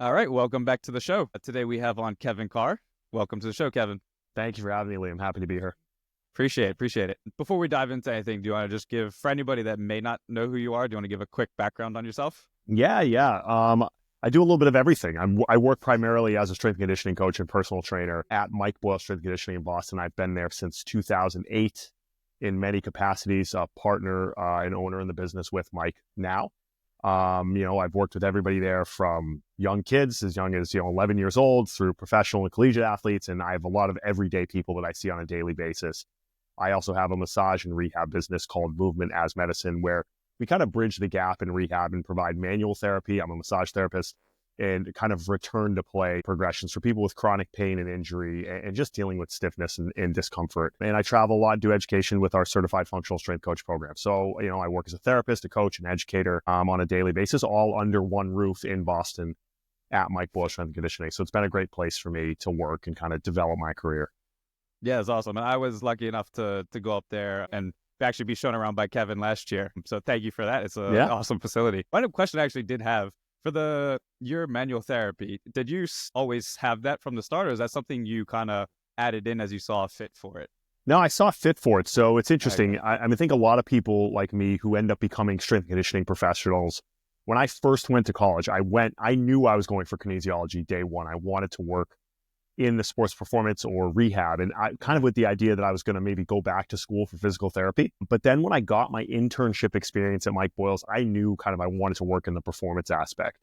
All right, welcome back to the show. Today we have on Kevin Carr. Welcome to the show, Kevin. Thank you for having me, Liam. Happy to be here. Appreciate it. Before we dive into anything, do you want to just give, for anybody that may not know who you are, do you want to give a quick background on yourself? Yeah. I do a little bit of everything. I work primarily as a strength and conditioning coach and personal trainer at Mike Boyle Strength and Conditioning in Boston. I've been there since 2008 in many capacities, a partner and owner in the business with Mike now. I've worked with everybody there from young kids as young as 11 years old through professional and collegiate athletes, and I have a lot of everyday people that I see on a daily basis. I also have a massage and rehab business called Movement as Medicine, where we kind of bridge the gap in rehab and provide manual therapy. I'm a massage therapist, and kind of return to play progressions for people with chronic pain and injury and just dealing with stiffness and discomfort. And I travel a lot, do education with our certified functional strength coach program. So, I work as a therapist, a coach, an educator on a daily basis, all under one roof in Boston at Mike Boyle Strength and Conditioning. So it's been a great place for me to work and kind of develop my career. Yeah, it's awesome. And I was lucky enough to go up there and actually be shown around by Kevin last year. So thank you for that. It's an awesome facility. One question I actually did have for your manual therapy, did you always have that from the start, or is that something you kind of added in as you saw fit for it? No, I saw fit for it. So it's interesting. I think a lot of people like me who end up becoming strength and conditioning professionals, when I first went to college, I knew I was going for kinesiology day one. I wanted to work in the sports performance or rehab. And I kind of with the idea that I was going to maybe go back to school for physical therapy. But then when I got my internship experience at Mike Boyle's, I knew kind of I wanted to work in the performance aspect.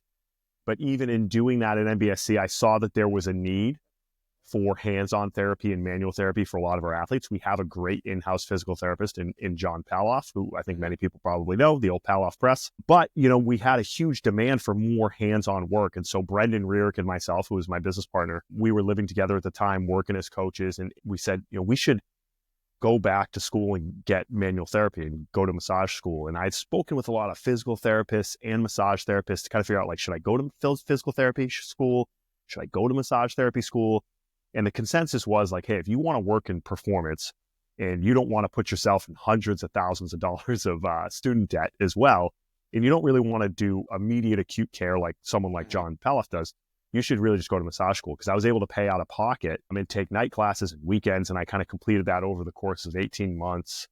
But even in doing that at MBSC, I saw that there was a need for hands-on therapy and manual therapy for a lot of our athletes. We have a great in-house physical therapist in John Paloff, who I think many people probably know, the old Paloff Press. But, we had a huge demand for more hands-on work. And so Brendan Rearick and myself, who was my business partner, we were living together at the time, working as coaches. And we said, we should go back to school and get manual therapy and go to massage school. And I'd spoken with a lot of physical therapists and massage therapists to kind of figure out, should I go to physical therapy school? Should I go to massage therapy school? And the consensus was hey, if you want to work in performance and you don't want to put yourself in hundreds of thousands of dollars of student debt as well, and you don't really want to do immediate acute care like someone like John Paloff does, you should really just go to massage school. Because I was able to pay out of pocket. I mean, take night classes and weekends, and I kind of completed that over the course of 18 months.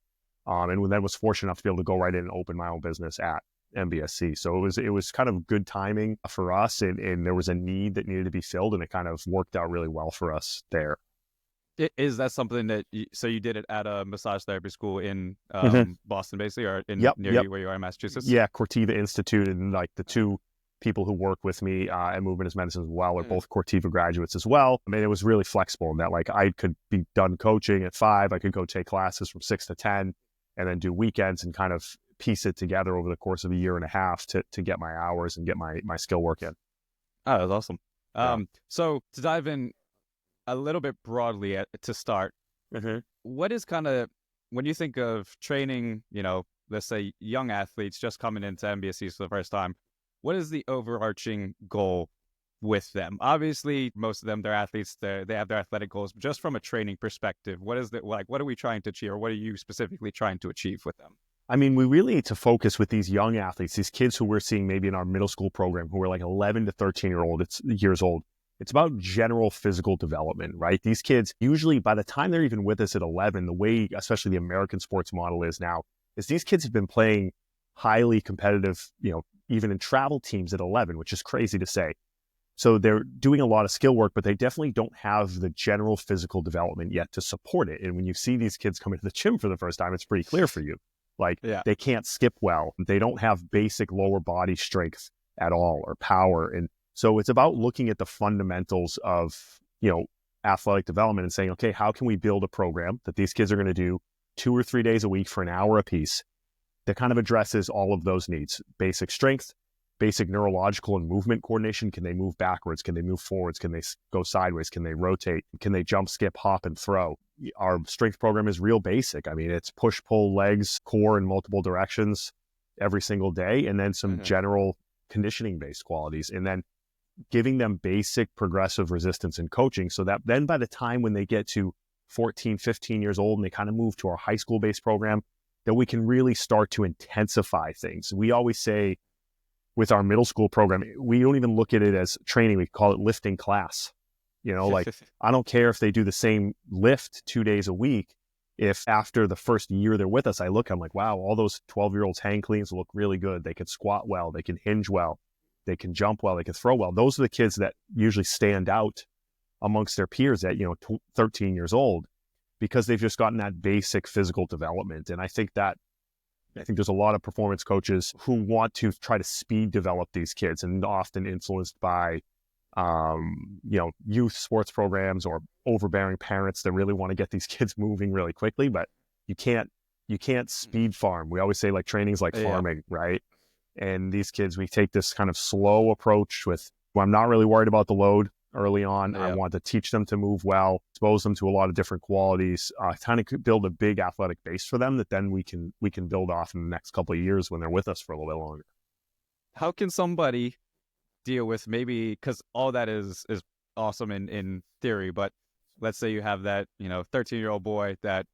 And then was fortunate enough to be able to go right in and open my own business at MBSC. So it was kind of good timing for us, and there was a need that needed to be filled, and it kind of worked out really well for us there. Is that something that you did it at a massage therapy school in Boston, basically, or near you where you are in Massachusetts? Yeah, Cortiva Institute, and the two people who work with me at Movement as Medicine as well are both Cortiva graduates as well. I mean, it was really flexible in that I could be done coaching at 5, I could go take classes from 6 to 10, and then do weekends and kind of piece it together over the course of a year and a half to get my hours and get my skill work in. Oh, that's awesome. So to dive in a little bit broadly to start, what is kind of, when you think of training, let's say young athletes just coming into MBSC for the first time, what is the overarching goal with them? Obviously, most of them, they're athletes, they have their athletic goals, but just from a training perspective, what are we trying to achieve, or what are you specifically trying to achieve with them? I mean, we really need to focus with these young athletes, these kids who we're seeing maybe in our middle school program, who are 11 to 13 years old. It's about general physical development, right? These kids, usually by the time they're even with us at 11, the way, especially the American sports model is now, is these kids have been playing highly competitive, even in travel teams at 11, which is crazy to say. So they're doing a lot of skill work, but they definitely don't have the general physical development yet to support it. And when you see these kids come into the gym for the first time, it's pretty clear for you. They can't skip well. They don't have basic lower body strength at all or power. And so it's about looking at the fundamentals of, athletic development and saying, okay, how can we build a program that these kids are going to do 2 or 3 days a week for an hour apiece that kind of addresses all of those needs? Basic strength, basic neurological and movement coordination. Can they move backwards? Can they move forwards? Can they go sideways? Can they rotate? Can they jump, skip, hop, and throw? Our strength program is real basic. I mean, it's push, pull, legs, core in multiple directions every single day, and then some general conditioning-based qualities, and then giving them basic progressive resistance and coaching so that then by the time when they get to 14, 15 years old and they kind of move to our high school-based program, that we can really start to intensify things. We always say, with our middle school program, we don't even look at it as training. We call it lifting class. Like I don't care if they do the same lift 2 days a week. If after the first year they're with us, I'm like, wow, all those 12-year-olds hang cleans look really good. They can squat well. They can hinge well. They can jump well. They can throw well. Those are the kids that usually stand out amongst their peers at, 13 years old, because they've just gotten that basic physical development. And I think there's a lot of performance coaches who want to try to speed develop these kids, and often influenced by, youth sports programs or overbearing parents that really want to get these kids moving really quickly. But you can't speed farm. We always say like training's like farming, right? And these kids, we take this kind of slow approach with, well, I'm not really worried about the load early on. I want to teach them to move well, expose them to a lot of different qualities, kind of build a big athletic base for them that then we can build off in the next couple of years when they're with us for a little bit longer. How can somebody deal with, maybe, because all that is awesome in theory, but let's say you have that 13-year-old boy that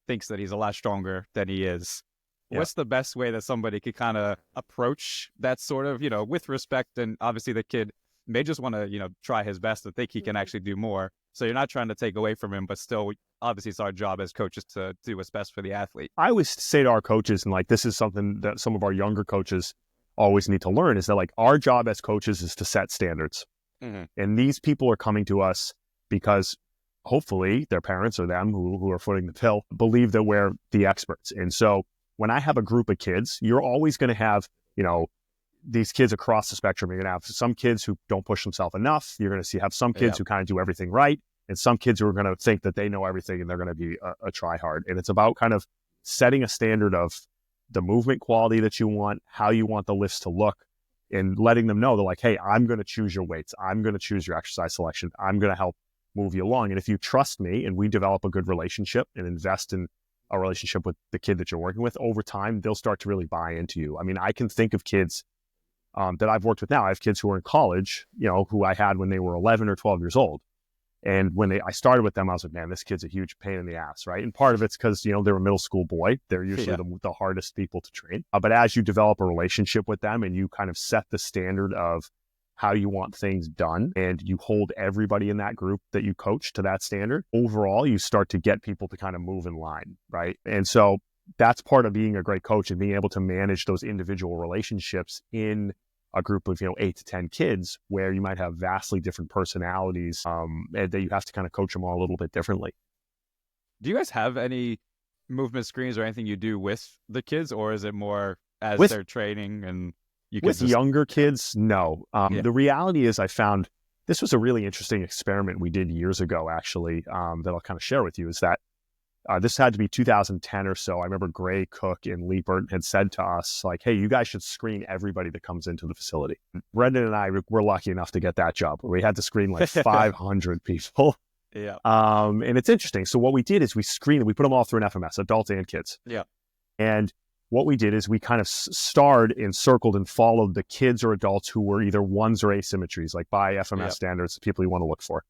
thinks that he's a lot stronger than he is. What's the best way that somebody could kind of approach that sort of, with respect? And obviously the kid may just want to, try his best to think he can actually do more. So you're not trying to take away from him, but still, obviously it's our job as coaches to do what's best for the athlete. I always say to our coaches, and like, this is something that some of our younger coaches always need to learn, is that like our job as coaches is to set standards. Mm-hmm. And these people are coming to us because hopefully their parents or them who are footing the bill believe that we're the experts. And so when I have a group of kids, you're always going to have, these kids across the spectrum. You're going to have some kids who don't push themselves enough. You're going to have some kids who kind of do everything right, and some kids who are going to think that they know everything and they're going to be a try-hard. And it's about kind of setting a standard of the movement quality that you want, how you want the lifts to look, and letting them know that like, hey, I'm going to choose your weights. I'm going to choose your exercise selection. I'm going to help move you along. And if you trust me and we develop a good relationship and invest in a relationship with the kid that you're working with, over time, they'll start to really buy into you. I mean, I can think of kids that I've worked with now. I have kids who are in college, who I had when they were 11 or 12 years old. And when I started with them, I was like, man, this kid's a huge pain in the ass, right? And part of it's because, they're a middle school boy. They're usually the hardest people to train. But as you develop a relationship with them and you kind of set the standard of how you want things done, and you hold everybody in that group that you coach to that standard, overall, you start to get people to kind of move in line, right? And so that's part of being a great coach, and being able to manage those individual relationships in a group of 8 to 10 kids where you might have vastly different personalities, and that you have to kind of coach them all a little bit differently. Do you guys have any movement screens or anything you do with the kids, or is it more as they're training and you can younger kids? No. The reality is, I found this was a really interesting experiment we did years ago, actually, that I'll kind of share with you, is that this had to be 2010 or so. I remember Gray, Cook, and Lee Burton had said to us, like, hey, you guys should screen everybody that comes into the facility. Brendan and I were lucky enough to get that job. We had to screen like 500 people. Yeah. And it's interesting. So what we did is we put them all through an FMS, adults and kids. Yeah. And what we did is we kind of starred and circled and followed the kids or adults who were either ones or asymmetries, like by FMS standards, the people you want to look for.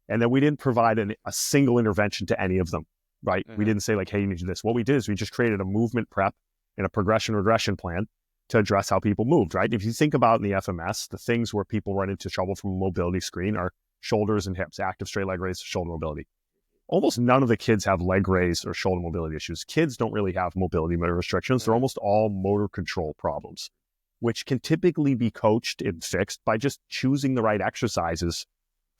And then we didn't provide a single intervention to any of them, right? Mm-hmm. We didn't say like, hey, you need to do this. What we did is we just created a movement prep and a progression regression plan to address how people moved, right? If you think about in the FMS, the things where people run into trouble from a mobility screen are shoulders and hips, active straight leg raise, shoulder mobility. Almost none of the kids have leg raise or shoulder mobility issues. Kids don't really have mobility restrictions. They're almost all motor control problems, which can typically be coached and fixed by just choosing the right exercises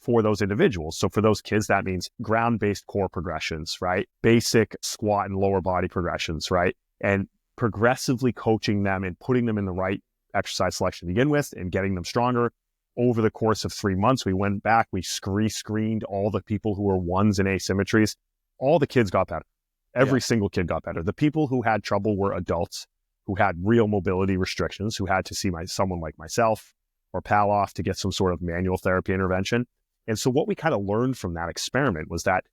for those individuals. So for those kids, that means ground-based core progressions, right? Basic squat and lower body progressions, right? And progressively coaching them and putting them in the right exercise selection to begin with and getting them stronger. Over the course of 3 months, we went back, we screened all the people who were ones and asymmetries. All the kids got better. Every single kid got better. The people who had trouble were adults who had real mobility restrictions, who had to see someone like myself or Paloff to get some sort of manual therapy intervention. And so what we kind of learned from that experiment was that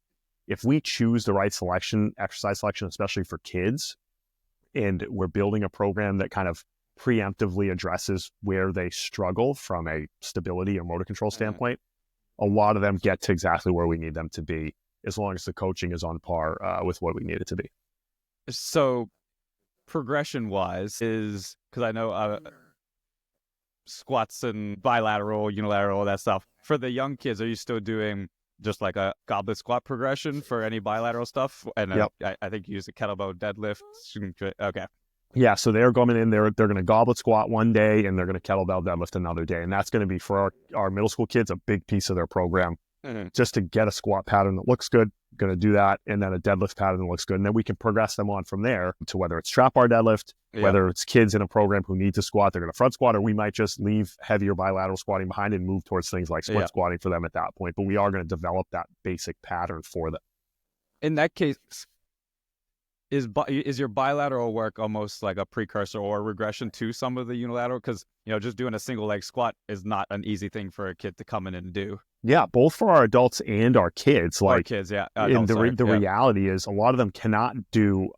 if we choose the right exercise selection, especially for kids, and we're building a program that kind of preemptively addresses where they struggle from a stability or motor control standpoint, a lot of them get to exactly where we need them to be, as long as the coaching is on par with what we need it to be. So progression wise is, because I know squats and bilateral, unilateral, all that stuff. For the young kids, are you still doing just like a goblet squat progression for any bilateral stuff? And Yep. I think you use a kettlebell deadlift. Okay. Yeah, so they're going in there, they're going to goblet squat one day and they're going to kettlebell deadlift another day. And that's going to be for our middle school kids, a big piece of their program, just to get a squat pattern that looks good, going to do that. And then a deadlift pattern that looks good. And then we can progress them on from there to whether it's trap bar deadlift, whether it's kids in a program who need to squat, they're going to front squat, or we might just leave heavier bilateral squatting behind and move towards things like split squatting for them at that point. But we are going to develop that basic pattern for them. In that case, is your bilateral work almost like a precursor or a regression to some of the unilateral? Because, just doing a single leg squat is not an easy thing for a kid to come in and do. Yeah, both for our adults and our kids. Our kids, yeah. The reality is a lot of them cannot do,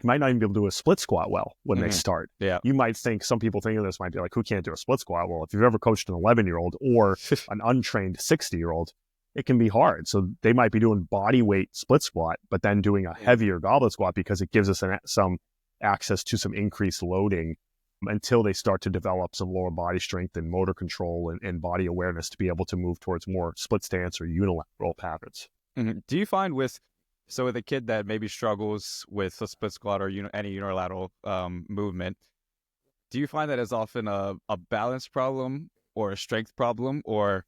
might not even be able to do a split squat well when they start. Yeah. You might think, some people thinking this might be like, who can't do a split squat? Well, if you've ever coached an 11-year-old or an untrained 60-year-old, it can be hard. So they might be doing body weight split squat, but then doing a heavier goblet squat because it gives us some access to some increased loading until they start to develop some lower body strength and motor control and body awareness to be able to move towards more split stance or unilateral patterns. Mm-hmm. Do you find with a kid that maybe struggles with a split squat or any unilateral movement, do you find that as often a balance problem or a strength problem, or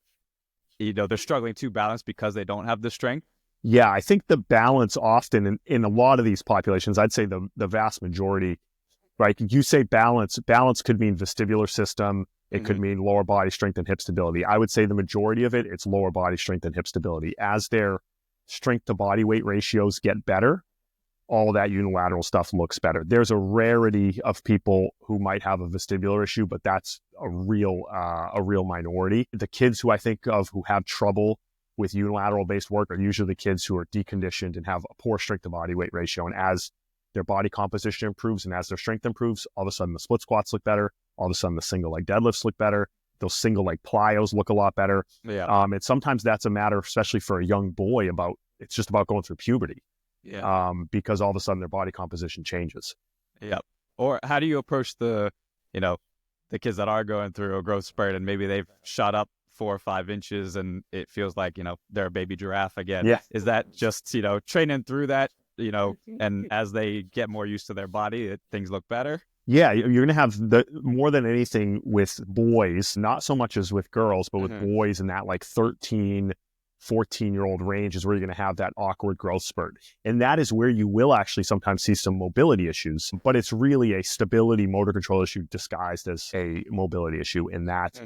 they're struggling to balance because they don't have the strength? Yeah, I think the balance often in a lot of these populations, I'd say the vast majority, right? You say balance could mean vestibular system. It could mean lower body strength and hip stability. I would say the majority of it's lower body strength and hip stability. As their strength to body weight ratios get better, all that unilateral stuff looks better. There's a rarity of people who might have a vestibular issue, but that's a real minority. The kids who I think of who have trouble with unilateral based work are usually the kids who are deconditioned and have a poor strength to body weight ratio. And as their body composition improves and as their strength improves, all of a sudden the split squats look better. All of a sudden the single leg deadlifts look better. Those single leg plyos look a lot better. Yeah. And sometimes that's a matter, especially for a young boy, it's just about going through puberty. Yeah. Because all of a sudden their body composition changes. Yeah. Or how do you approach the kids that are going through a growth spurt and maybe they've shot up 4 or 5 inches and it feels like, they're a baby giraffe again? Yeah. Is that just, training through that, and as they get more used to their body, things look better? Yeah, you're going to have more than anything with boys, not so much as with girls, but with boys in that like 13, 14-year-old range is where you're going to have that awkward growth spurt. And that is where you will actually sometimes see some mobility issues, but it's really a stability motor control issue disguised as a mobility issue in that,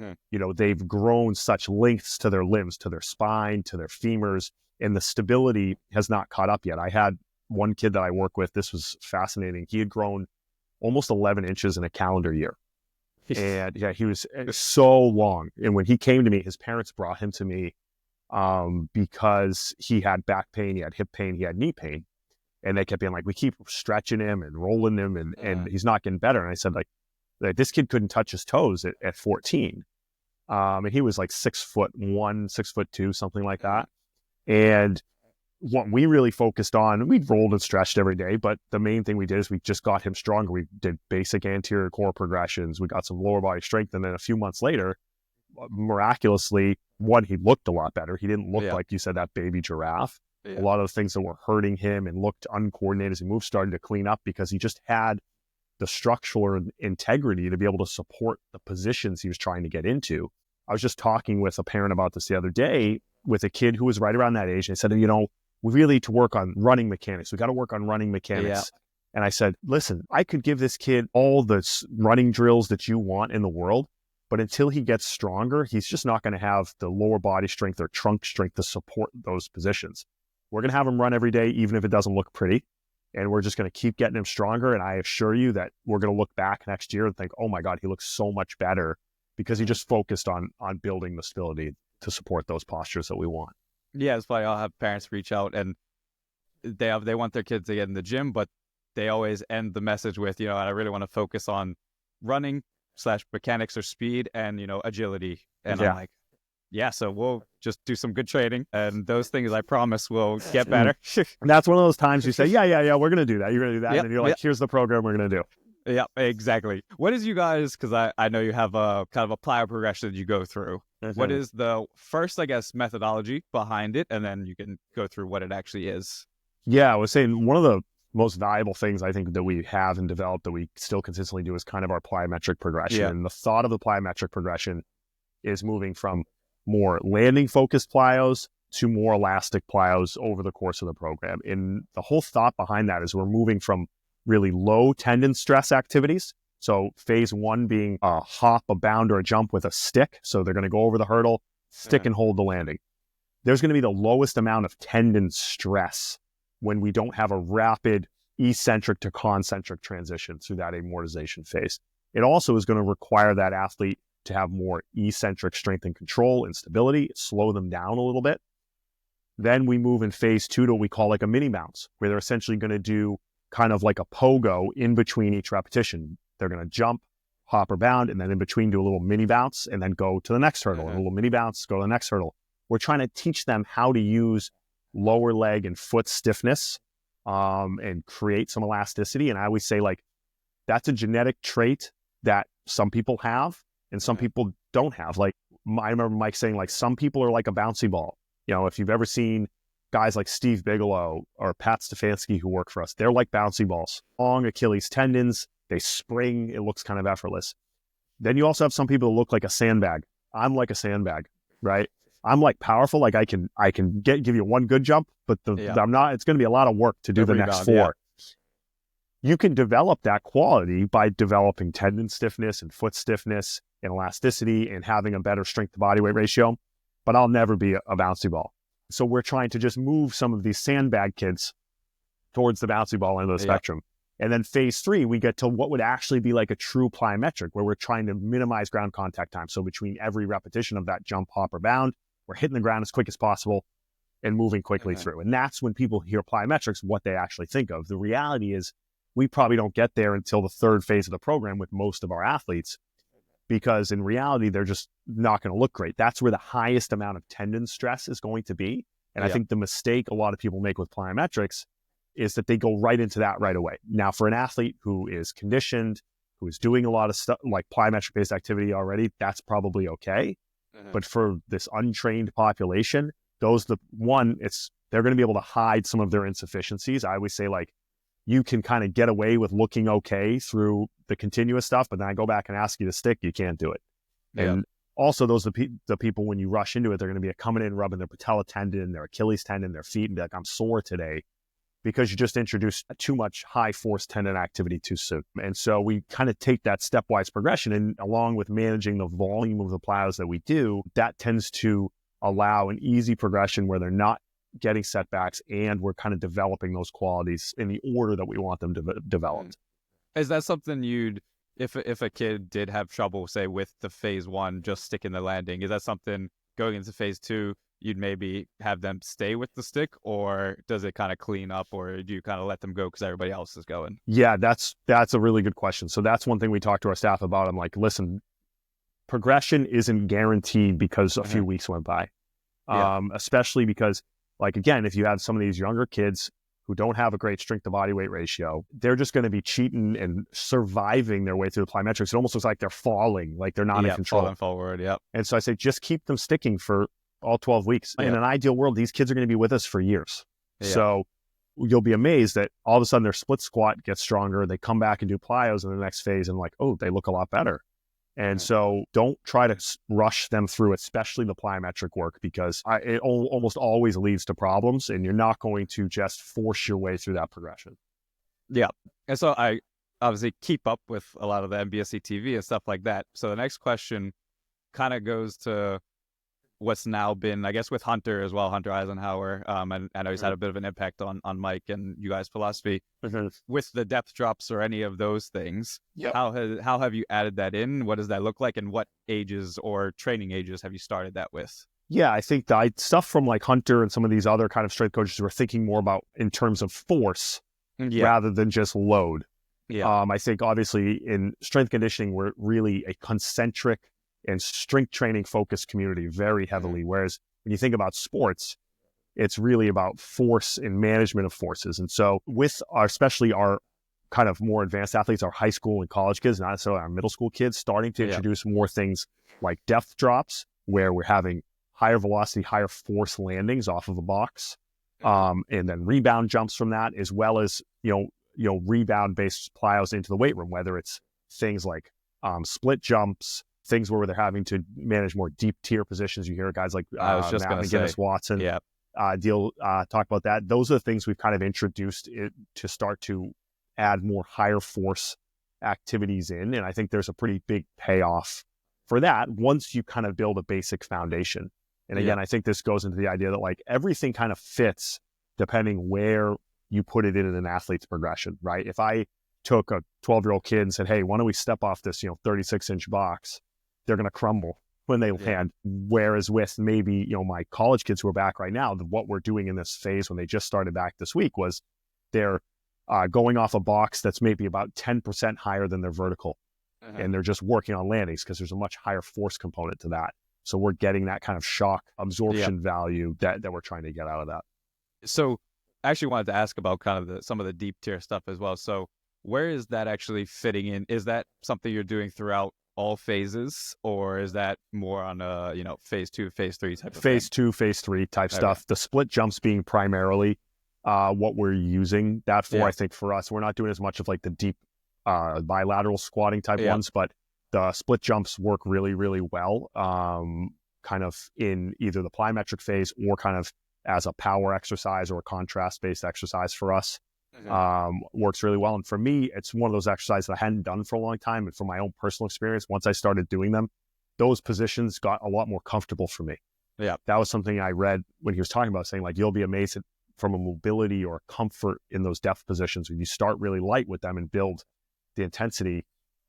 they've grown such lengths to their limbs, to their spine, to their femurs, and the stability has not caught up yet. I had one kid that I work with, this was fascinating. He had grown almost 11 inches in a calendar year. And yeah, he was so long. And when he came to me, his parents brought him to me because he had back pain, he had hip pain, he had knee pain. And they kept being like, we keep stretching him and rolling him and he's not getting better. And I said, like this kid couldn't touch his toes at 14. And he was like 6'1", 6'2", something like that. And what we really focused on, we rolled and stretched every day, but the main thing we did is we just got him stronger. We did basic anterior core progressions. We got some lower body strength. And then a few months later, miraculously, he looked a lot better. He didn't look like you said, that baby giraffe. A lot of the things that were hurting him and looked uncoordinated as he moved started to clean up because he just had the structural integrity to be able to support the positions he was trying to get into. I was just talking with a parent about this the other day with a kid who was right around that age. And I said, we really need to work on running mechanics. We got to work on running mechanics. Yeah. And I said, listen, I could give this kid all the running drills that you want in the world, but until he gets stronger, he's just not going to have the lower body strength or trunk strength to support those positions. We're going to have him run every day, even if it doesn't look pretty. And we're just going to keep getting him stronger. And I assure you that we're going to look back next year and think, oh my God, he looks so much better because he just focused on building the stability to support those postures that we want. Yeah, it's funny. I'll have parents reach out and they want their kids to get in the gym, but they always end the message with, I really want to focus on running / mechanics or speed and, agility. And I'm like, yeah, so we'll just do some good training and those things I promise will get better. And that's one of those times you say, yeah, we're going to do that. You're going to do that. Yep, and then you're like, here's the program we're going to do. Yeah, exactly. What is you guys, because I know you have a kind of a plyo progression that you go through. What is the first, I guess, methodology behind it? And then you can go through what it actually is. Yeah, I was saying one of the most valuable things I think that we have and developed that we still consistently do is kind of our plyometric progression. Yeah. And the thought of the plyometric progression is moving from more landing focused plyos to more elastic plyos over the course of the program. And the whole thought behind that is we're moving from really low tendon stress activities. So phase one being a hop, a bound, or a jump with a stick. So they're going to go over the hurdle, stick and hold the landing. There's going to be the lowest amount of tendon stress when we don't have a rapid eccentric to concentric transition through that amortization phase. It also is going to require that athlete to have more eccentric strength and control and stability, slow them down a little bit. Then we move in phase two to what we call like a mini bounce, where they're essentially going to do kind of like a pogo in between each repetition. They're going to jump, hop or bound, and then in between do a little mini bounce and then go to the next hurdle, and a little mini bounce, go to the next hurdle. We're trying to teach them how to use lower leg and foot stiffness and create some elasticity. And I always say, like, that's a genetic trait that some people have and some people don't have. Like, I remember Mike saying, like, some people are like a bouncy ball. You know, if you've ever seen guys like Steve Bigelow or Pat Stefanski who work for us, they're like bouncy balls. Long Achilles tendons, they spring, it looks kind of effortless. Then you also have some people who look like a sandbag. I'm like a sandbag, right? I'm like powerful, like I can give you one good jump, but I'm not. It's going to be a lot of work to do the next four. Yeah. You can develop that quality by developing tendon stiffness and foot stiffness and elasticity and having a better strength to body weight ratio. But I'll never be a bouncy ball. So we're trying to just move some of these sandbag kids towards the bouncy ball end of the spectrum. And then phase three, we get to what would actually be like a true plyometric, where we're trying to minimize ground contact time. So between every repetition of that jump, hop, or bound, we're hitting the ground as quick as possible and moving quickly through. And that's when people hear plyometrics, what they actually think of. The reality is we probably don't get there until the third phase of the program with most of our athletes, because in reality, they're just not going to look great. That's where the highest amount of tendon stress is going to be. And I think the mistake a lot of people make with plyometrics is that they go right into that right away. Now, for an athlete who is conditioned, who is doing a lot of stuff like plyometric-based activity already, that's probably okay. But for this untrained population, they're going to be able to hide some of their insufficiencies. I always say, like, you can kind of get away with looking okay through the continuous stuff, but then I go back and ask you to stick, you can't do it. And also, those are the people, when you rush into it, they're going to be coming in, rubbing their patella tendon, their Achilles tendon, their feet, and be like, I'm sore today, because you just introduced too much high force tendon activity too soon. And so we kind of take that stepwise progression, and along with managing the volume of the plyos that we do, that tends to allow an easy progression where they're not getting setbacks, and we're kind of developing those qualities in the order that we want them developed. Is that something if a kid did have trouble, say, with the phase one, just sticking the landing, is that something going into phase two, you'd maybe have them stay with the stick, or does it kind of clean up, or do you kind of let them go because everybody else is going? Yeah, that's a really good question. So that's one thing we talk to our staff about. I'm like, listen, progression isn't guaranteed because a few weeks went by, especially because, like, again, if you have some of these younger kids who don't have a great strength to body weight ratio, they're just going to be cheating and surviving their way through the plyometrics. It almost looks like they're falling, like they're not in control. Falling forward, And so I say, just keep them sticking for all 12 weeks. In an ideal world, these kids are going to be with us for years. So you'll be amazed that all of a sudden their split squat gets stronger. They come back and do plyos in the next phase, and like, oh, they look a lot better. And so don't try to rush them through, especially the plyometric work, because it almost always leads to problems, and you're not going to just force your way through that progression. Yeah. And so I obviously keep up with a lot of the MBSC TV and stuff like that. So the next question kind of goes to what's now been, I guess, with Hunter as well, Hunter Eisenhower. And I know he's had a bit of an impact on Mike and you guys' philosophy. With the depth drops or any of those things, how have you added that in? What does that look like? And what ages or training ages have you started that with? Yeah, I think the stuff from like Hunter and some of these other kind of strength coaches were thinking more about in terms of force rather than just load. I think obviously in strength conditioning, we're really a concentric and strength training focused community very heavily. Whereas when you think about sports, it's really about force and management of forces. And so with especially our kind of more advanced athletes, our high school and college kids, not necessarily our middle school kids, starting to introduce more things like depth drops, where we're having higher velocity, higher force landings off of a box, and then rebound jumps from that, as well as, rebound based plyos into the weight room, whether it's things like split jumps, things where they're having to manage more deep tier positions. You hear guys like I was just Matt McGinnis Watson talk about that. Those are the things we've kind of introduced to start to add more higher force activities in. And I think there's a pretty big payoff for that once you kind of build a basic foundation. And again, I think this goes into the idea that like everything kind of fits depending where you put it in an athlete's progression, right? If I took a 12-year-old kid and said, hey, why don't we step off this, 36-inch box, they're going to crumble when they land. Whereas with maybe, my college kids who are back right now, what we're doing in this phase when they just started back this week was they're going off a box that's maybe about 10% higher than their vertical. And they're just working on landings because there's a much higher force component to that. So we're getting that kind of shock absorption value that we're trying to get out of that. So I actually wanted to ask about kind of some of the deep tier stuff as well. So where is that actually fitting in? Is that something you're doing throughout all phases, or is that more on a, phase 2, phase 3 type of phase thing? 2, phase 3 type stuff? The split jumps being primarily what we're using that for. I think for us, we're not doing as much of like the deep bilateral squatting type ones, but the split jumps work really, really well, kind of in either the plyometric phase or kind of as a power exercise or a contrast-based exercise for us. Works really well. And for me, it's one of those exercises that I hadn't done for a long time. And from my own personal experience, once I started doing them, those positions got a lot more comfortable for me. That was something I read when he was talking about, saying like, you'll be amazed from a mobility or comfort in those depth positions when you start really light with them and build the intensity.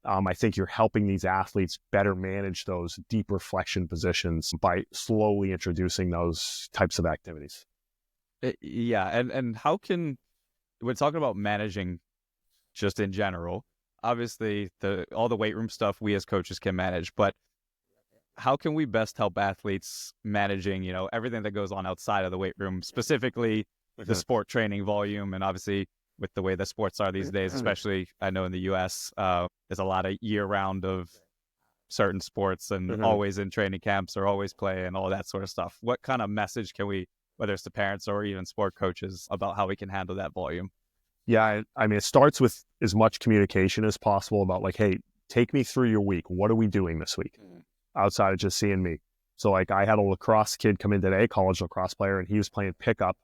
I think you're helping these athletes better manage those deeper flexion positions by slowly introducing those types of activities. And how can, we're talking about managing just in general, obviously all the weight room stuff we as coaches can manage, but how can we best help athletes managing, everything that goes on outside of the weight room, specifically the sport training volume? And obviously with the way the sports are these days, especially I know in the US, there's a lot of year round of certain sports and always in training camps or always play and all that sort of stuff. What kind of message can we, whether it's to parents or even sport coaches, about how we can handle that volume? Yeah, I mean, it starts with as much communication as possible about like, hey, take me through your week. What are we doing this week outside of just seeing me? So like I had a lacrosse kid come in today, college lacrosse player, and he was playing pickup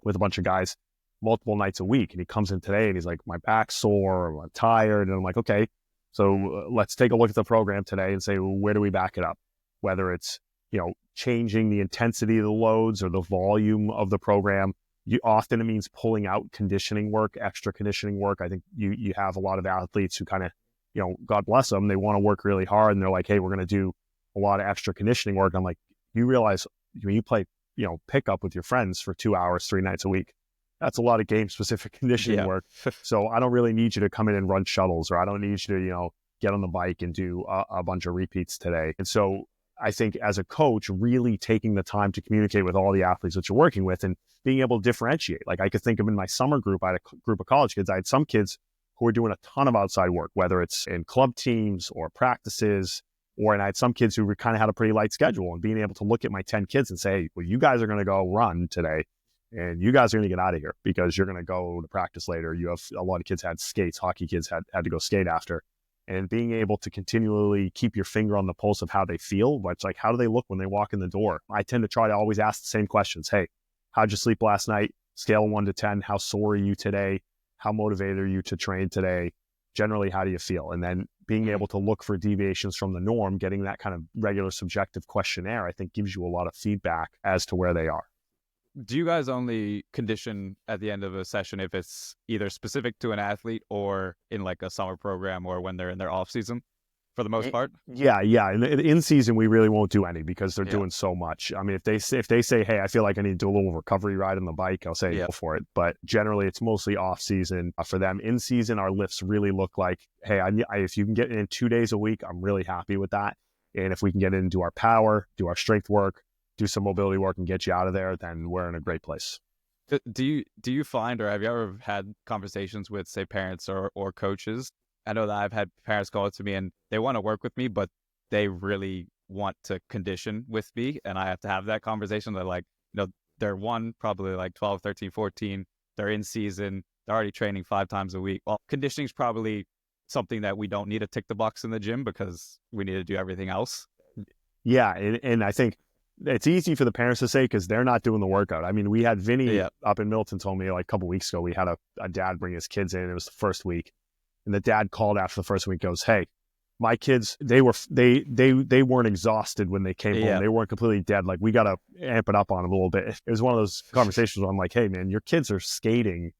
with a bunch of guys multiple nights a week. And he comes in today and he's like, my back's sore, I'm tired. And I'm like, okay, so let's take a look at the program today and say, well, where do we back it up? Whether it's, changing the intensity of the loads or the volume of the program. Often it means pulling out conditioning work, extra conditioning work. I think you have a lot of athletes who kind of, God bless them, they want to work really hard and they're like, hey, we're going to do a lot of extra conditioning work. I'm like, you realize when you play, pickup with your friends for 2 hours, 3 nights a week, that's a lot of game specific conditioning work. So I don't really need you to come in and run shuttles, or I don't need you to, get on the bike and do a bunch of repeats today. And so I think as a coach, really taking the time to communicate with all the athletes that you're working with and being able to differentiate. Like I could think of in my summer group, I had a group of college kids. I had some kids who were doing a ton of outside work, whether it's in club teams or practices, and I had some kids who kind of had a pretty light schedule, and being able to look at my 10 kids and say, hey, well, you guys are going to go run today and you guys are going to get out of here because you're going to go to practice later. You have a lot of kids had skates, hockey kids had to go skate after. And being able to continually keep your finger on the pulse of how they feel, but it's like, how do they look when they walk in the door? I tend to try to always ask the same questions. Hey, how'd you sleep last night? Scale of 1 to 10. How sore are you today? How motivated are you to train today? Generally, how do you feel? And then being able to look for deviations from the norm, getting that kind of regular subjective questionnaire, I think gives you a lot of feedback as to where they are. Do you guys only condition at the end of a session if it's either specific to an athlete or in like a summer program or when they're in their off season for the most part? Yeah. In season, we really won't do any because they're doing so much. I mean, if they say, hey, I feel like I need to do a little recovery ride on the bike, I'll say go for it. But generally, it's mostly off season for them. In season, our lifts really look like, hey, if you can get in 2 days a week, I'm really happy with that. And if we can get in and do our power, do our strength work, do some mobility work and get you out of there, then we're in a great place. Do you find, or have you ever had conversations with, say, parents or coaches? I know that I've had parents call to me and they want to work with me, but they really want to condition with me, and I have to have that conversation. They're like, they're probably like 12, 13, 14. They're in season. They're already training 5 times a week. Well, conditioning is probably something that we don't need to tick the box in the gym because we need to do everything else. Yeah, and I think it's easy for the parents to say because they're not doing the workout. I mean, we had Vinny up in Milton told me like a couple weeks ago, we had a dad bring his kids in. It was the first week. And the dad called after the first week, goes, "Hey, my kids, they weren't exhausted when they came home. They weren't completely dead. Like, we got to amp it up on them a little bit." It was one of those conversations where I'm like, "Hey man, your kids are skating,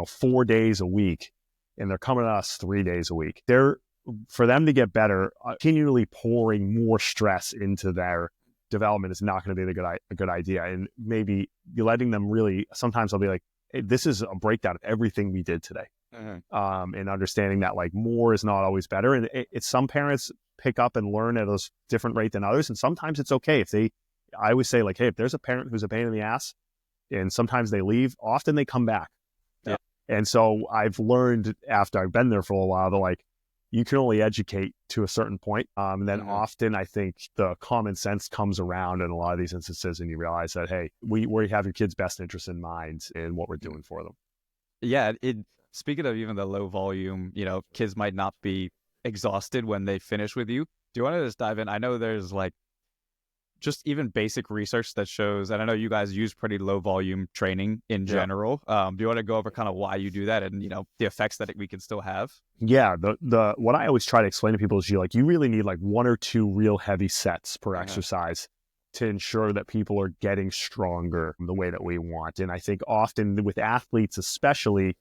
4 days a week and they're coming to us 3 days a week. For them to get better, continually pouring more stress into their development is not going to be a good idea. And maybe letting them really, sometimes I'll be like, hey, this is a breakdown of everything we did today. And understanding that like more is not always better. And it's some parents pick up and learn at a different rate than others. And sometimes it's okay I always say like, hey, if there's a parent who's a pain in the ass and sometimes they leave, often they come back. Yeah. And so I've learned after I've been there for a while that like, you can only educate to a certain point. And then often I think the common sense comes around in a lot of these instances and you realize that, hey, we have your kids' best interest in mind in what we're doing for them. Yeah. Speaking of even the low volume, kids might not be exhausted when they finish with you. Do you want to just dive in? I know there's like just even basic research that shows, and I know you guys use pretty low volume training in general. Do you want to go over kind of why you do that and, the effects that we can still have? Yeah. The what I always try to explain to people is you really need like 1 or 2 real heavy sets per exercise to ensure that people are getting stronger the way that we want. And I think often with athletes, especially,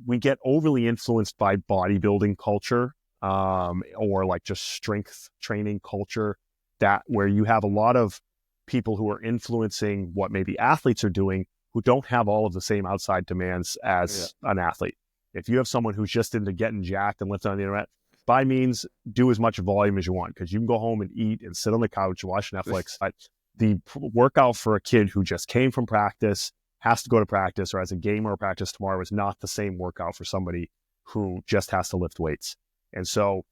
we get overly influenced by bodybuilding culture, or like just strength training culture, that where you have a lot of people who are influencing what maybe athletes are doing who don't have all of the same outside demands as an athlete. If you have someone who's just into getting jacked and lifting on the internet, by means, do as much volume as you want because you can go home and eat and sit on the couch, watch Netflix. But the workout for a kid who just came from practice, has to go to practice, or has a game or a practice tomorrow is not the same workout for somebody who just has to lift weights. And so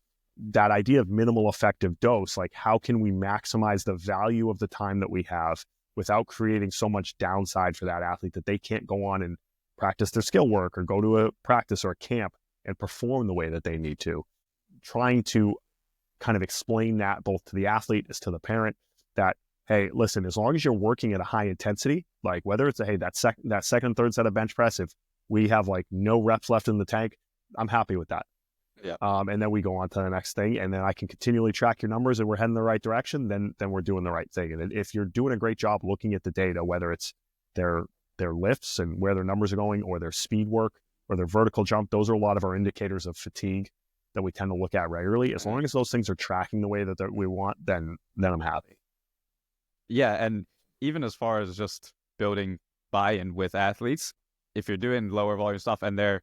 that idea of minimal effective dose, like how can we maximize the value of the time that we have without creating so much downside for that athlete that they can't go on and practice their skill work or go to a practice or a camp and perform the way that they need to. Trying to kind of explain that both to the athlete as to the parent that, hey, listen, as long as you're working at a high intensity, like whether it's that second, third set of bench press, if we have like no reps left in the tank, I'm happy with that. Yeah. And then we go on to the next thing, and then I can continually track your numbers and we're heading the right direction, then we're doing the right thing. And if you're doing a great job looking at the data, whether it's their lifts and where their numbers are going or their speed work or their vertical jump, those are a lot of our indicators of fatigue that we tend to look at regularly. As long as those things are tracking the way that we want, then I'm happy. Yeah. And even as far as just building buy-in with athletes, if you're doing lower volume stuff and they're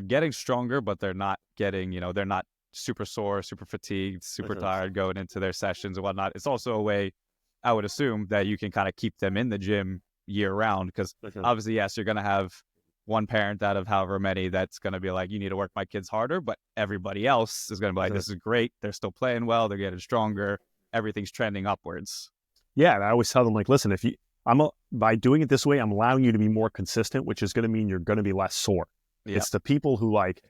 getting stronger, but they're not getting, they're not super sore, super fatigued, super tired going into their sessions and whatnot. It's also a way, I would assume, that you can kind of keep them in the gym year round. Because obviously, yes, you're going to have one parent out of however many that's going to be like, you need to work my kids harder. But everybody else is going to be like, this is great. They're still playing well. They're getting stronger. Everything's trending upwards. Yeah. And I always tell them like, listen, by doing it this way, I'm allowing you to be more consistent, which is going to mean you're going to be less sore. Yep. It's the people who like,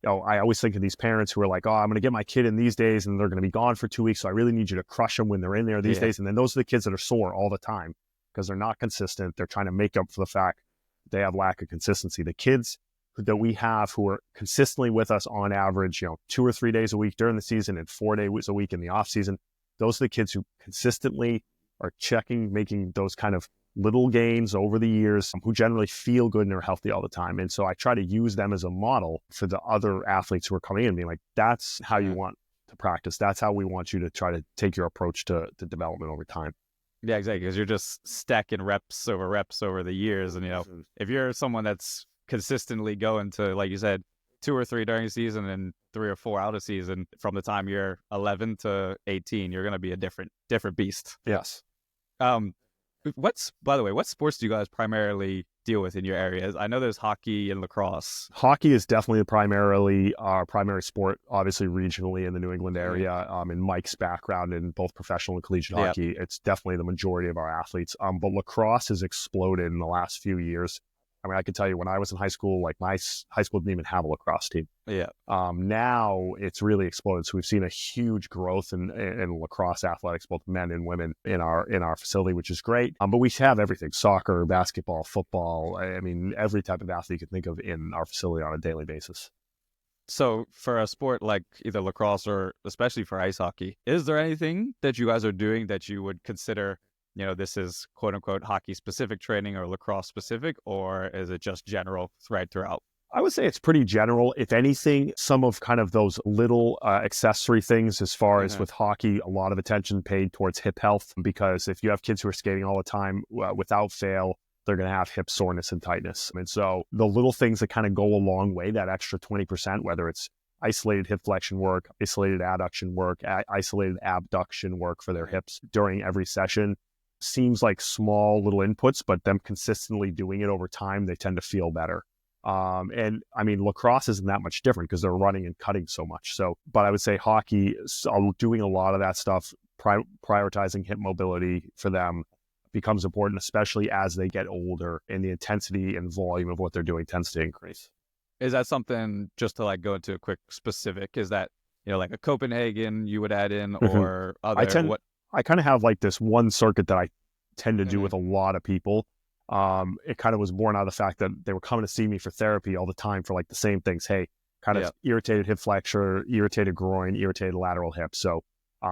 I always think of these parents who are like, oh, I'm going to get my kid in these days and they're going to be gone for 2 weeks. So I really need you to crush them when they're in there these days. And then those are the kids that are sore all the time because they're not consistent. They're trying to make up for the fact they have lack of consistency. The kids that we have who are consistently with us on average, 2 or 3 days a week during the season and 4 days a week in the off season, those are the kids who consistently are making those kind of little gains over the years, who generally feel good and are healthy all the time. And so I try to use them as a model for the other athletes who are coming in and being like, that's how you want to practice. That's how we want you to try to take your approach to development over time. Yeah, exactly. Because you're just stacking reps over the years. And, if you're someone that's consistently going to, like you said, 2 or 3 during the season and 3 or 4 out of season, from the time you're 11 to 18, you're going to be a different beast. Yes. By the way, what sports do you guys primarily deal with in your areas? I know there's hockey and lacrosse. Hockey is definitely primarily our primary sport, obviously regionally in the New England area. In Mike's background in both professional and collegiate hockey, it's definitely the majority of our athletes. But lacrosse has exploded in the last few years. I mean, I can tell you when I was in high school, like my high school didn't even have a lacrosse team. Now it's really exploded. So we've seen a huge growth in lacrosse athletics, both men and women in our facility, which is great. But we have everything: soccer, basketball, football. I mean, every type of athlete you can think of in our facility on a daily basis. So for a sport like either lacrosse or especially for ice hockey, is there anything that you guys are doing that you would consider, this is quote unquote hockey specific training or lacrosse specific, or is it just general right throughout? I would say it's pretty general. If anything, some of kind of those little accessory things, as far as with hockey, a lot of attention paid towards hip health, because if you have kids who are skating all the time, without fail, they're going to have hip soreness and tightness. And so the little things that kind of go a long way, that extra 20%, whether it's isolated hip flexion work, isolated adduction work, isolated abduction work for their hips during every session, seems like small little inputs, but them consistently doing it over time, they tend to feel better. And I mean, lacrosse isn't that much different because they're running and cutting so much. So, but I would say hockey, doing a lot of that stuff, prioritizing hip mobility for them becomes important, especially as they get older and the intensity and volume of what they're doing tends to increase. Is that something, just to like go into a quick specific, is that, like a Copenhagen you would add in, or other? I kind of have like this one circuit that I tend to do with a lot of people. It kind of was born out of the fact that they were coming to see me for therapy all the time for like the same things. Hey, kind of irritated hip flexor, irritated groin, irritated lateral hip. So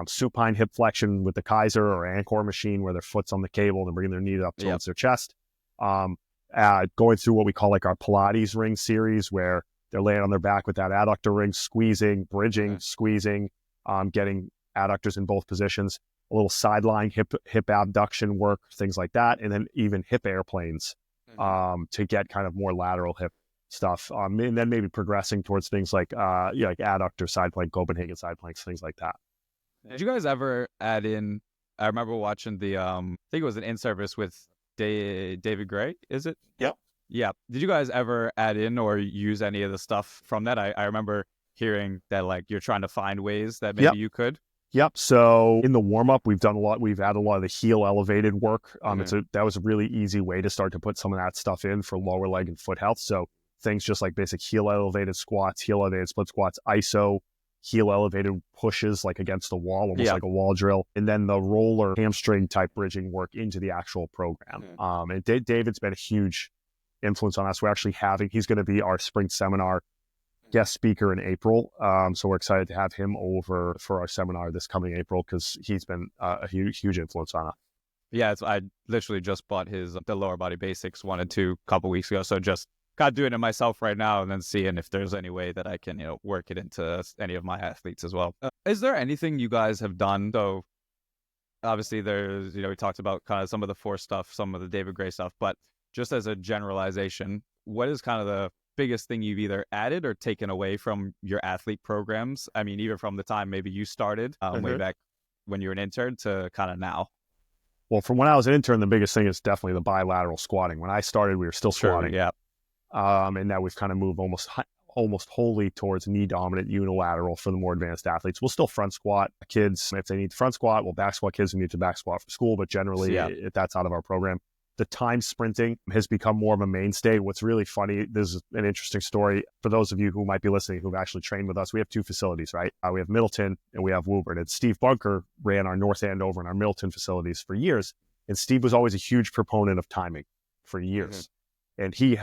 supine hip flexion with the Kaiser or Anchor machine where their foot's on the cable and bringing their knee up towards their chest. Going through what we call like our Pilates ring series, where they're laying on their back with that adductor ring, squeezing, bridging, squeezing, getting adductors in both positions. A little sideline hip abduction work, things like that, and then even hip airplanes to get kind of more lateral hip stuff. And then maybe progressing towards things like like adductor side plank, Copenhagen side planks, things like that. Did you guys ever add in? I remember watching the I think it was an in-service with David Gray. Is it? Yep. Yeah. Did you guys ever add in or use any of the stuff from that? I remember hearing that like you're trying to find ways that maybe you could. Yep. So in the warm up, we've done a lot. We've added a lot of the heel elevated work. That was a really easy way to start to put some of that stuff in for lower leg and foot health. So things just like basic heel elevated squats, heel elevated split squats, ISO, heel elevated pushes like against the wall, almost like a wall drill, and then the roller hamstring type bridging work into the actual program. And David's been a huge influence on us. He's going to be our spring seminar guest speaker in April. So we're excited to have him over for our seminar this coming April because he's been a huge influence on us. Yeah, I literally just bought the lower body basics 1 and 2 a couple weeks ago. So just got doing it myself right now and then seeing if there's any way that I can, work it into any of my athletes as well. Is there anything you guys have done? So obviously there's, we talked about kind of some of the force stuff, some of the David Gray stuff, but just as a generalization, what is kind of the biggest thing you've either added or taken away from your athlete programs? I mean, even from the time maybe you started way back when you were an intern to kind of now. Well, from when I was an intern, the biggest thing is definitely the bilateral squatting. When I started, we were still squatting. Yeah. And now we've kind of moved almost wholly towards knee dominant unilateral for the more advanced athletes. We'll still front squat kids if they need front squat. We'll back squat kids who need to back squat for school, but generally that's out of our program. The time sprinting has become more of a mainstay. What's really funny, this is an interesting story for those of you who might be listening who've actually trained with us. We have 2 facilities, right? We have Middleton and we have Woburn. And Steve Bunker ran our North Andover and our Middleton facilities for years. And Steve was always a huge proponent of timing for years. And he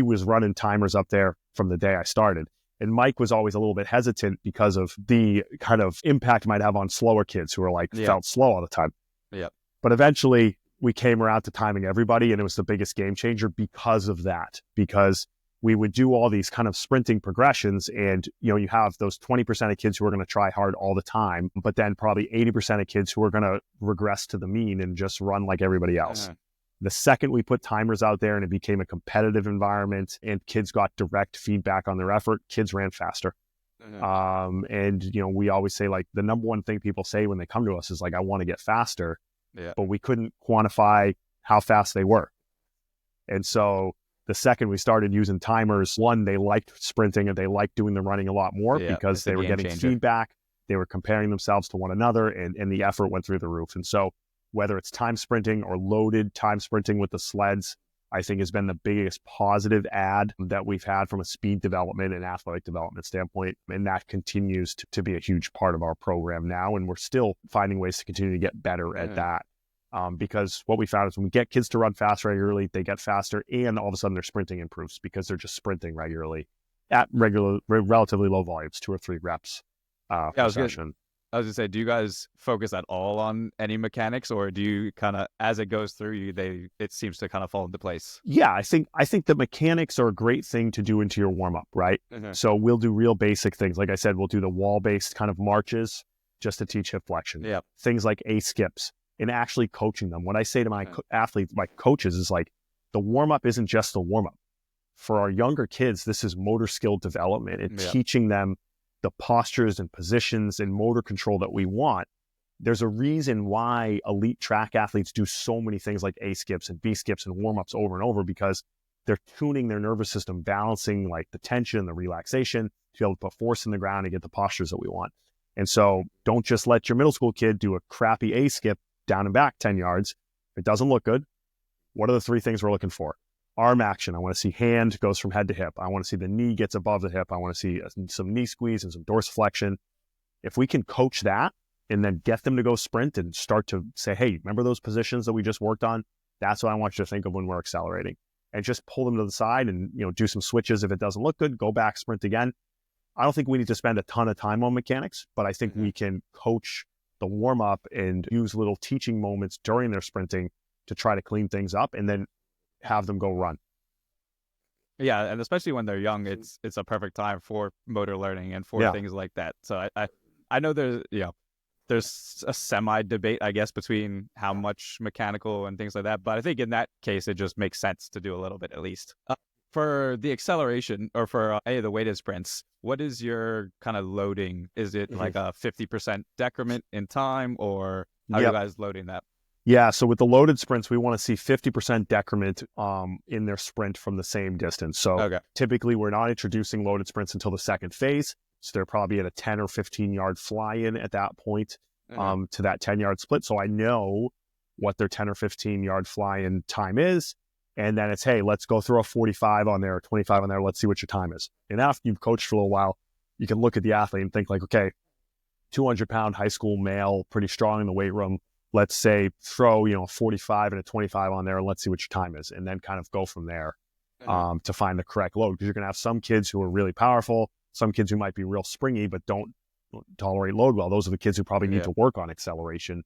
was running timers up there from the day I started. And Mike was always a little bit hesitant because of the kind of impact it might have on slower kids who are felt slow all the time. Yeah. But eventually we came around to timing everybody, and it was the biggest game changer because of that, because we would do all these kind of sprinting progressions and, you have those 20% of kids who are going to try hard all the time, but then probably 80% of kids who are going to regress to the mean and just run like everybody else. The second we put timers out there and it became a competitive environment and kids got direct feedback on their effort, kids ran faster. And, we always say like the number one thing people say when they come to us is like, I want to get faster. Yeah. But we couldn't quantify how fast they were. And so the second we started using timers, one, they liked sprinting and they liked doing the running a lot more because they were getting feedback. They were comparing themselves to one another, and the effort went through the roof. And so whether it's time sprinting or loaded time sprinting with the sleds, I think has been the biggest positive add that we've had from a speed development and athletic development standpoint. And that continues to be a huge part of our program now. And we're still finding ways to continue to get better at that. Because what we found is when we get kids to run fast regularly, they get faster, and all of a sudden their sprinting improves because they're just sprinting regularly at relatively low volumes, 2 or 3 reps per session. I was gonna say, do you guys focus at all on any mechanics, or do you kind of, as it goes through you, it seems to kind of fall into place? Yeah, I think the mechanics are a great thing to do into your warm up, right? So we'll do real basic things. Like I said, we'll do the wall based kind of marches just to teach hip flexion. Yeah. Things like A skips and actually coaching them. What I say to my athletes, my coaches, is like, the warm up isn't just the warm up. For our younger kids, this is motor skill development and teaching them the postures and positions and motor control that we want. There's a reason why elite track athletes do so many things like A skips and B skips and warm-ups over and over, because they're tuning their nervous system, balancing like the tension, the relaxation, to be able to put force in the ground and get the postures that we want. And so don't just let your middle school kid do a crappy A skip down and back 10 yards. If it doesn't look good, what are the 3 things we're looking for? Arm action. I want to see hand goes from head to hip. I want to see the knee gets above the hip. I want to see some knee squeeze and some dorsiflexion. If we can coach that and then get them to go sprint and start to say, hey, remember those positions that we just worked on? That's what I want you to think of when we're accelerating. And just pull them to the side and, do some switches. If it doesn't look good, go back, sprint again. I don't think we need to spend a ton of time on mechanics, but I think we can coach the warm up and use little teaching moments during their sprinting to try to clean things up and then have them go run. Yeah, and especially when they're young, it's a perfect time for motor learning and for things like that. So I know there's a semi debate, I guess, between how much mechanical and things like that, but I think in that case it just makes sense to do a little bit at least. For the acceleration, or for any of the weighted sprints, what is your kind of loading? Is it like a 50% decrement in time, or how are you guys loading that? Yeah, so with the loaded sprints, we want to see 50% decrement in their sprint from the same distance. So typically we're not introducing loaded sprints until the second phase. So they're probably at a 10 or 15 yard fly-in at that point to that 10-yard split. So I know what their 10 or 15 yard fly-in time is. And then it's, hey, let's go throw a 45 on there, or 25 on there. Let's see what your time is. And after you've coached for a little while, you can look at the athlete and think like, okay, 200-pound high school male, pretty strong in the weight room. Let's say throw, a 45 and a 25 on there, and let's see what your time is. And then kind of go from there to find the correct load. Because you're going to have some kids who are really powerful, some kids who might be real springy, but don't tolerate load well. Those are the kids who probably need to work on acceleration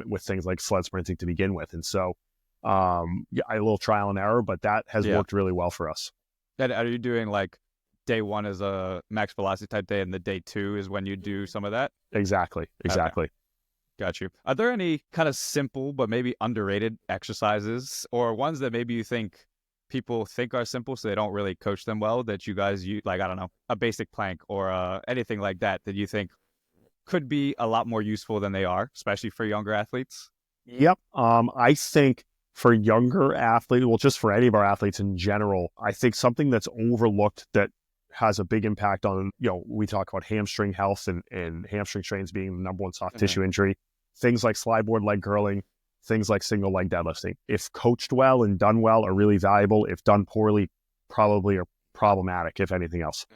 with things like sled sprinting to begin with. And so a little trial and error, but that has worked really well for us. And are you doing like day 1 is a max velocity type day, and the day 2 is when you do some of that? Exactly. Okay. Got you. Are there any kind of simple but maybe underrated exercises, or ones that maybe you think people think are simple so they don't really coach them well, that you guys use, like, I don't know, a basic plank or anything like that you think could be a lot more useful than they are, especially for younger athletes? Yep. I think for younger athletes, well, just for any of our athletes in general, I think something that's overlooked that has a big impact on, we talk about hamstring health and hamstring strains being the number one soft tissue injury. Things like slide board leg curling, things like single leg deadlifting, if coached well and done well, are really valuable. If done poorly, probably are problematic, if anything else.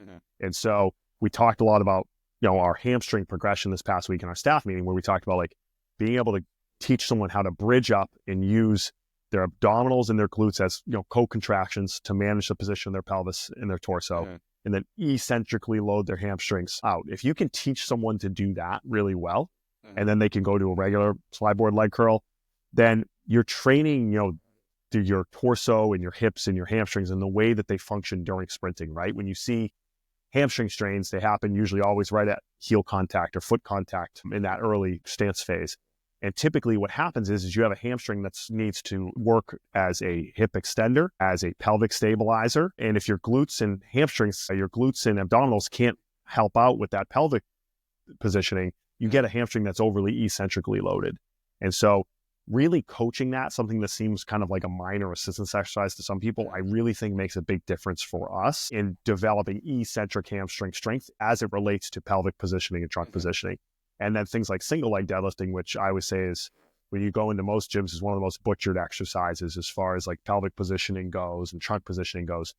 And so we talked a lot about, our hamstring progression this past week in our staff meeting, where we talked about like being able to teach someone how to bridge up and use their abdominals and their glutes as, co-contractions to manage the position of their pelvis and their torso, and then eccentrically load their hamstrings out. If you can teach someone to do that really well, and then they can go to a regular slide board leg curl, then you're training, your torso and your hips and your hamstrings and the way that they function during sprinting, right? When you see hamstring strains, they happen usually always right at heel contact or foot contact in that early stance phase. And typically what happens is you have a hamstring that needs to work as a hip extender, as a pelvic stabilizer. And if your glutes and hamstrings, your glutes and abdominals can't help out with that pelvic positioning, you get a hamstring that's overly eccentrically loaded. And so really coaching that, something that seems kind of like a minor assistance exercise to some people, I really think makes a big difference for us in developing eccentric hamstring strength as it relates to pelvic positioning and trunk positioning. And then things like single leg deadlifting, which I would say is, when you go into most gyms, is one of the most butchered exercises as far as like pelvic positioning goes and trunk positioning goes.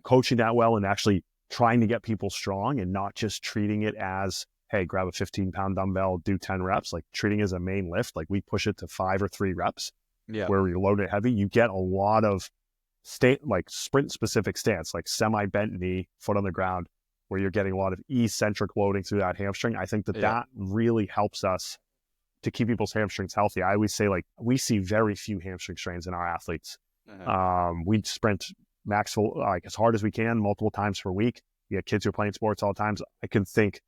Coaching that well and actually trying to get people strong and not just treating it as, hey, grab a 15-pound dumbbell, do 10 reps, like treating it as a main lift. Like we push it to 5 or 3 reps where we load it heavy. You get a lot of like sprint specific stance, like semi-bent knee, foot on the ground, where you're getting a lot of eccentric loading through that hamstring. I think that really helps us to keep people's hamstrings healthy. I always say, like, we see very few hamstring strains in our athletes. We sprint max full, like as hard as we can, multiple times per week. You get kids who are playing sports all the time. I can think,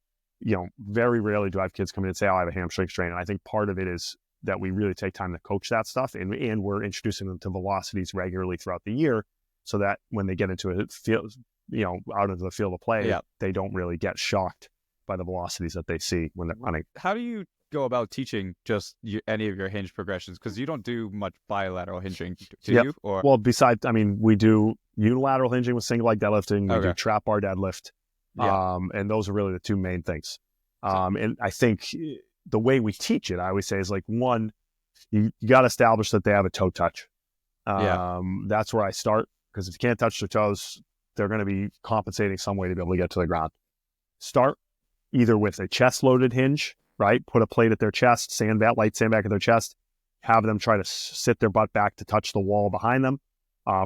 very rarely do I have kids come in and say, oh, I have a hamstring strain. And I think part of it is that we really take time to coach that stuff, and we're introducing them to velocities regularly throughout the year, so that when they get into a field, out into the field of play, they don't really get shocked by the velocities that they see when they're running. How do you go about teaching just any of your hinge progressions? Because you don't do much bilateral hinging, do you? Or well, besides, we do unilateral hinging with single leg deadlifting. We do trap bar deadlift, and those are really the two main things. And I think the way we teach it, I always say, is like, one, you got to establish that they have a toe touch. That's where I start, because if you can't touch their toes, they're going to be compensating some way to be able to get to the ground. Start either with a chest loaded hinge, right? Put a plate at their chest, light sandbag at their chest, have them try to sit their butt back to touch the wall behind them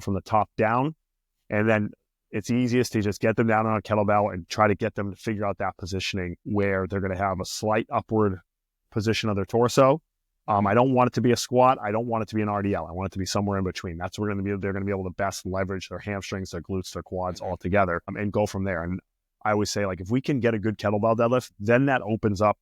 from the top down. And then it's easiest to just get them down on a kettlebell and try to get them to figure out that positioning where they're going to have a slight upward position of their torso. I don't want it to be a squat. I don't want it to be an RDL. I want it to be somewhere in between. That's where they're going to be able to best leverage their hamstrings, their glutes, their quads all together, and go from there. And I always say, like, if we can get a good kettlebell deadlift, then that opens up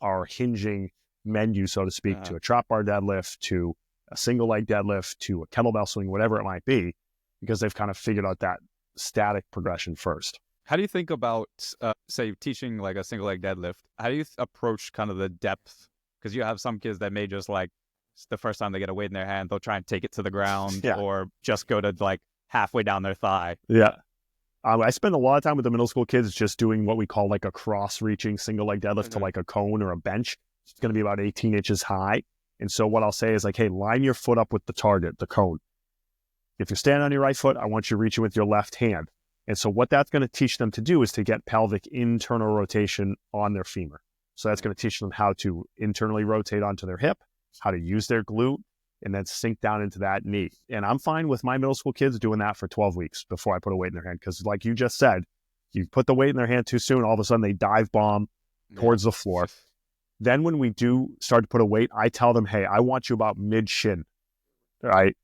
our hinging menu, so to speak, to a trap bar deadlift, to a single leg deadlift, to a kettlebell swing, whatever it might be, because they've kind of figured out that static progression first. How do you think about, say, teaching like a single leg deadlift? How do you approach kind of the depth? Because you have some kids that may just, like, the first time they get a weight in their hand, they'll try and take it to the ground or just go to like halfway down their thigh. I spend a lot of time with the middle school kids just doing what we call like a cross-reaching single leg deadlift to like a cone or a bench. It's going to be about 18 inches high. And so what I'll say is, like, hey, line your foot up with the target, the cone. If you're standing on your right foot, I want you reaching with your left hand. And so what that's going to teach them to do is to get pelvic internal rotation on their femur. So that's going to teach them how to internally rotate onto their hip, how to use their glute, and then sink down into that knee. And I'm fine with my middle school kids doing that for 12 weeks before I put a weight in their hand. Because like you just said, you put the weight in their hand too soon, all of a sudden they dive bomb towards the floor. Then when we do start to put a weight, I tell them, hey, I want you about mid-shin, right?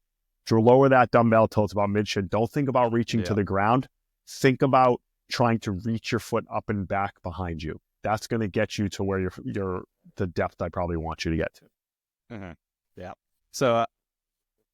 To lower that dumbbell till it's about mid-shin. Don't think about reaching to the ground. Think about trying to reach your foot up and back behind you. That's going to get you to where you're the depth I probably want you to get to. So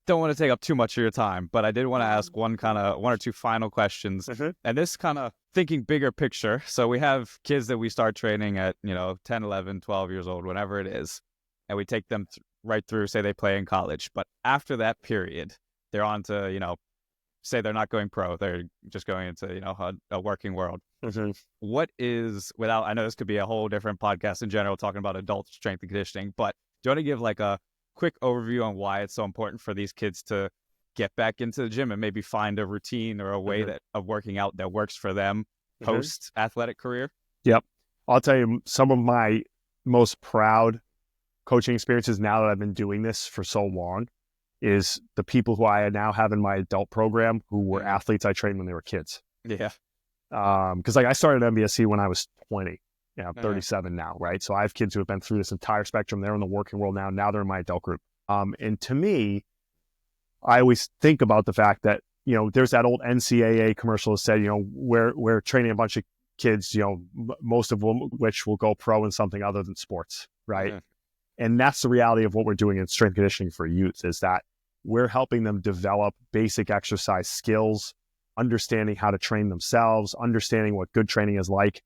don't want to take up too much of your time, but I did want to ask one or two final questions. And this kind of thinking bigger picture. So we have kids that we start training at, 10, 11, 12 years old, whatever it is. And we take them right through, say they play in college. But after that period, they're on to, say they're not going pro. They're just going into, a working world. What is, I know this could be a whole different podcast in general, talking about adult strength and conditioning, but do you want to give like a quick overview on why it's so important for these kids to get back into the gym and maybe find a routine or a way of working out that works for them post athletic career? Yep. I'll tell you, some of my most proud coaching experiences now that I've been doing this for so long is the people who I now have in my adult program who were athletes I trained when they were kids. Because I started MBSC when I was 20. I'm 37 now, right? So I have kids who have been through this entire spectrum. They're in the working world now. Now they're in my adult group. And to me, I always think about the fact that, there's that old NCAA commercial that said, we're training a bunch of kids, most of which will go pro in something other than sports, right? And that's the reality of what we're doing in strength conditioning for youth, is that we're helping them develop basic exercise skills, understanding how to train themselves, understanding what good training is like.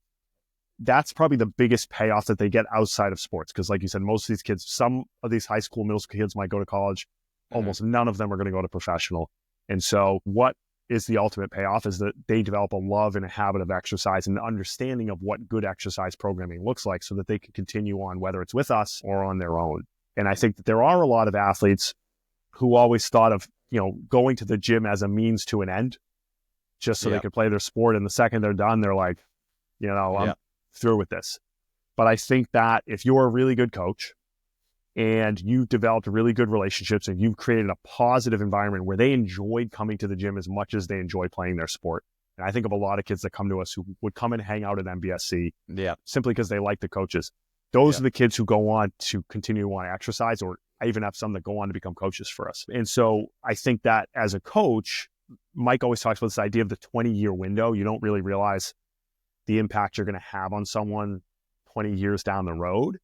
that's probably the biggest payoff that they get outside of sports. Because like you said, most of these kids, some of these high school, middle school kids might go to college. Almost none of them are going to go to professional. And so what is the ultimate payoff is that they develop a love and a habit of exercise and the understanding of what good exercise programming looks like so that they can continue on, whether it's with us or on their own. And I think that there are a lot of athletes who always thought of, going to the gym as a means to an end, just so they could play their sport. And the second they're done, they're like, I'm through with this. But I think that if you're a really good coach and you've developed really good relationships and you've created a positive environment where they enjoyed coming to the gym as much as they enjoy playing their sport. And I think of a lot of kids that come to us who would come and hang out at MBSC simply because they like the coaches. Those are the kids who go on to continue to want to exercise, or I even have some that go on to become coaches for us. And so I think that as a coach, Mike always talks about this idea of the 20-year window. You don't really realize the impact you're going to have on someone 20 years down the road.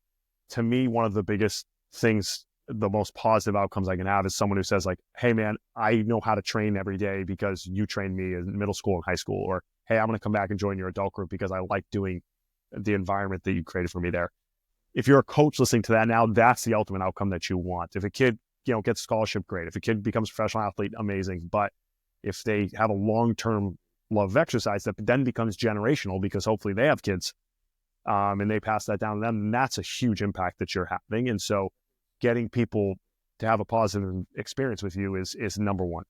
To me, one of the biggest things, the most positive outcomes I can have is someone who says like, hey man, I know how to train every day because you trained me in middle school and high school. Or, hey, I'm going to come back and join your adult group because I like doing the environment that you created for me there. If you're a coach listening to that now, that's the ultimate outcome that you want. If a kid, gets a scholarship, great. If a kid becomes a professional athlete, amazing. But if they have a long-term love of exercise that then becomes generational because hopefully they have kids and they pass that down to them, and that's a huge impact that you're having. And so getting people to have a positive experience with you is number one.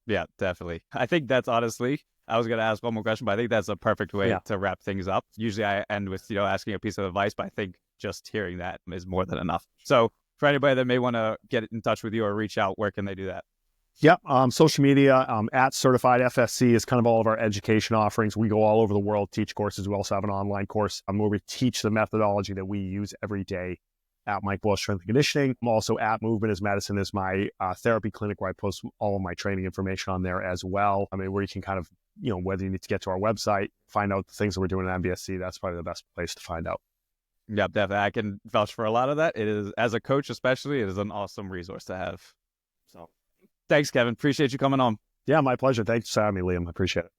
Yeah, definitely. I think that's honestly, I was going to ask one more question, but I think that's a perfect way to wrap things up. Usually I end with, asking a piece of advice, but I think just hearing that is more than enough. So for anybody that may want to get in touch with you or reach out, where can they do that? Yep. Social media, at Certified FSC is kind of all of our education offerings. We go all over the world, teach courses. We also have an online course where we teach the methodology that we use every day at Mike Boyle Strength and Conditioning. I'm also at Movement is Medicine is my therapy clinic where I post all of my training information on there as well. I mean, where you can kind of, whether you need to get to our website, find out the things that we're doing at MBSC, that's probably the best place to find out. Yeah, definitely. I can vouch for a lot of that. It is, as a coach especially, it is an awesome resource to have. So thanks, Kevin. Appreciate you coming on. Yeah, my pleasure. Thanks for having me, Liam. I appreciate it.